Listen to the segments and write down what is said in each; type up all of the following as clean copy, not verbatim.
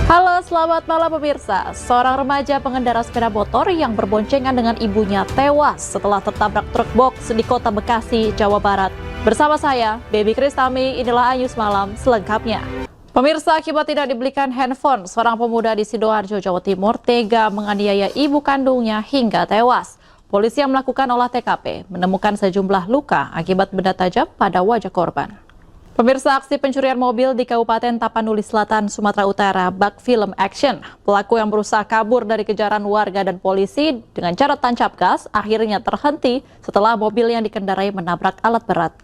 Halo, selamat malam pemirsa. Seorang remaja pengendara sepeda motor yang berboncengan dengan ibunya tewas setelah tertabrak truk box di Kota Bekasi, Jawa Barat. Bersama saya, Baby Kristami, inilah Anyus Malam selengkapnya. Pemirsa, akibat tidak dibelikan handphone, seorang pemuda di Sidoarjo, Jawa Timur tega menganiaya ibu kandungnya hingga tewas. Polisi yang melakukan olah TKP menemukan sejumlah luka akibat benda tajam pada wajah korban. Pemirsa, aksi pencurian mobil di Kabupaten Tapanuli Selatan, Sumatera Utara bak film action. Pelaku yang berusaha kabur dari kejaran warga dan polisi dengan cara tancap gas akhirnya terhenti setelah mobil yang dikendarai menabrak alat berat.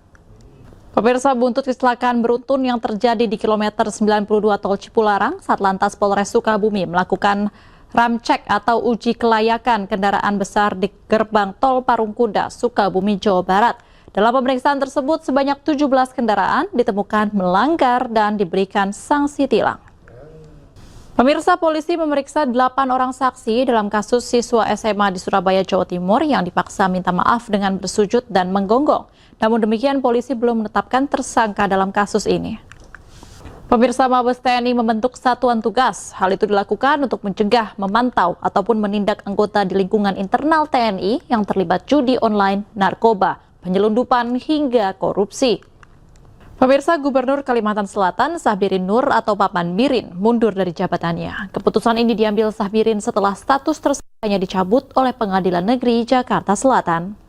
Pemirsa, buntut kecelakaan beruntun yang terjadi di kilometer 92 Tol Cipularang, Satlantas Polres Sukabumi melakukan ramcek atau uji kelayakan kendaraan besar di gerbang Tol Parungkuda, Sukabumi, Jawa Barat. Dalam pemeriksaan tersebut, sebanyak 17 kendaraan ditemukan melanggar dan diberikan sanksi tilang. Pemirsa, polisi memeriksa 8 orang saksi dalam kasus siswa SMA di Surabaya, Jawa Timur yang dipaksa minta maaf dengan bersujud dan menggonggong. Namun demikian, polisi belum menetapkan tersangka dalam kasus ini. Pemirsa, Mabes TNI membentuk satuan tugas. Hal itu dilakukan untuk mencegah, memantau, ataupun menindak anggota di lingkungan internal TNI yang terlibat judi online, narkoba, penyelundupan hingga korupsi. Pemirsa, Gubernur Kalimantan Selatan Sahbirin Nur atau Paman Birin mundur dari jabatannya. Keputusan ini diambil Sahbirin setelah status tersangkanya dicabut oleh Pengadilan Negeri Jakarta Selatan.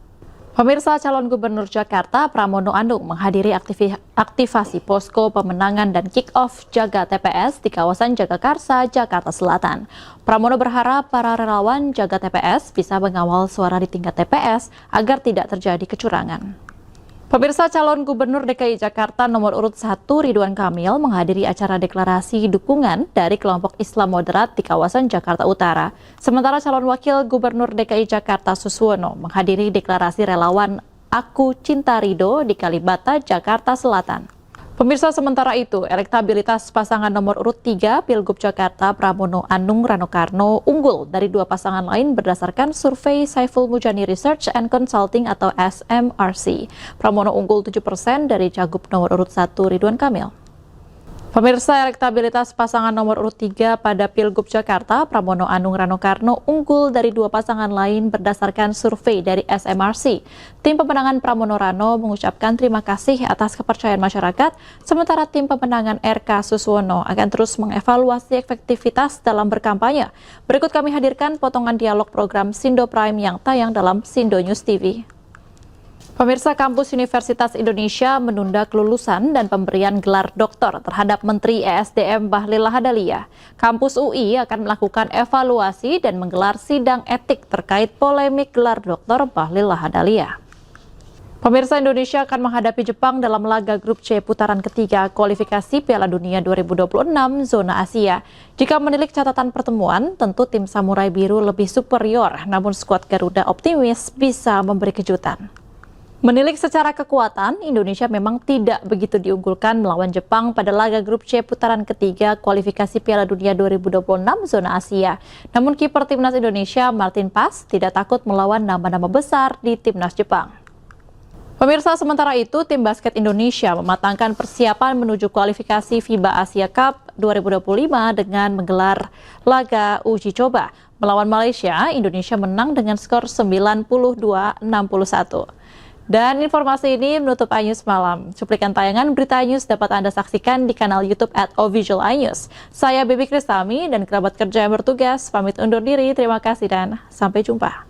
Pemirsa, calon Gubernur Jakarta Pramono Anung menghadiri aktivasi posko pemenangan dan kick-off Jaga TPS di kawasan Jagakarsa, Jakarta Selatan. Pramono berharap para relawan Jaga TPS bisa mengawal suara di tingkat TPS agar tidak terjadi kecurangan. Pemirsa, calon Gubernur DKI Jakarta nomor urut 1 Ridwan Kamil menghadiri acara deklarasi dukungan dari kelompok Islam moderat di kawasan Jakarta Utara. Sementara calon Wakil Gubernur DKI Jakarta Suswono menghadiri deklarasi relawan Aku Cinta Ridho di Kalibata, Jakarta Selatan. Pemirsa, sementara itu, elektabilitas pasangan nomor urut 3 Pilgub Jakarta Pramono Anung Rano Karno unggul dari dua pasangan lain berdasarkan survei Saiful Mujani Research and Consulting atau SMRC. Pramono unggul 7% dari Cagup nomor urut 1 Ridwan Kamil. Pemirsa, elektabilitas pasangan nomor urut 3 pada Pilgub Jakarta Pramono Anung Rano Karno unggul dari dua pasangan lain berdasarkan survei dari SMRC. Tim pemenangan Pramono Rano mengucapkan terima kasih atas kepercayaan masyarakat, sementara tim pemenangan RK Suswono akan terus mengevaluasi efektivitas dalam berkampanye. Berikut kami hadirkan potongan dialog program Sindo Prime yang tayang dalam Sindo News TV. Pemirsa, Kampus Universitas Indonesia menunda kelulusan dan pemberian gelar doktor terhadap Menteri ESDM Bahlil Lahadalia. Kampus UI akan melakukan evaluasi dan menggelar sidang etik terkait polemik gelar doktor Bahlil Lahadalia. Pemirsa, Indonesia akan menghadapi Jepang dalam laga grup C putaran ketiga kualifikasi Piala Dunia 2026 zona Asia. Jika menilik catatan pertemuan, tentu tim Samurai Biru lebih superior, namun skuad Garuda optimis bisa memberi kejutan. Menilik secara kekuatan, Indonesia memang tidak begitu diunggulkan melawan Jepang pada laga grup C putaran ketiga kualifikasi Piala Dunia 2026 zona Asia. Namun kiper timnas Indonesia Martin Paes tidak takut melawan nama-nama besar di timnas Jepang. Pemirsa, sementara itu tim basket Indonesia mematangkan persiapan menuju kualifikasi FIBA Asia Cup 2025 dengan menggelar laga uji coba. Melawan Malaysia, Indonesia menang dengan skor 92-61. Dan informasi ini menutup iNews Malam. Cuplikan tayangan berita iNews dapat Anda saksikan di kanal YouTube @ofvisualinews. Saya Baby Kristami dan kerabat kerja yang bertugas pamit undur diri. Terima kasih dan sampai jumpa.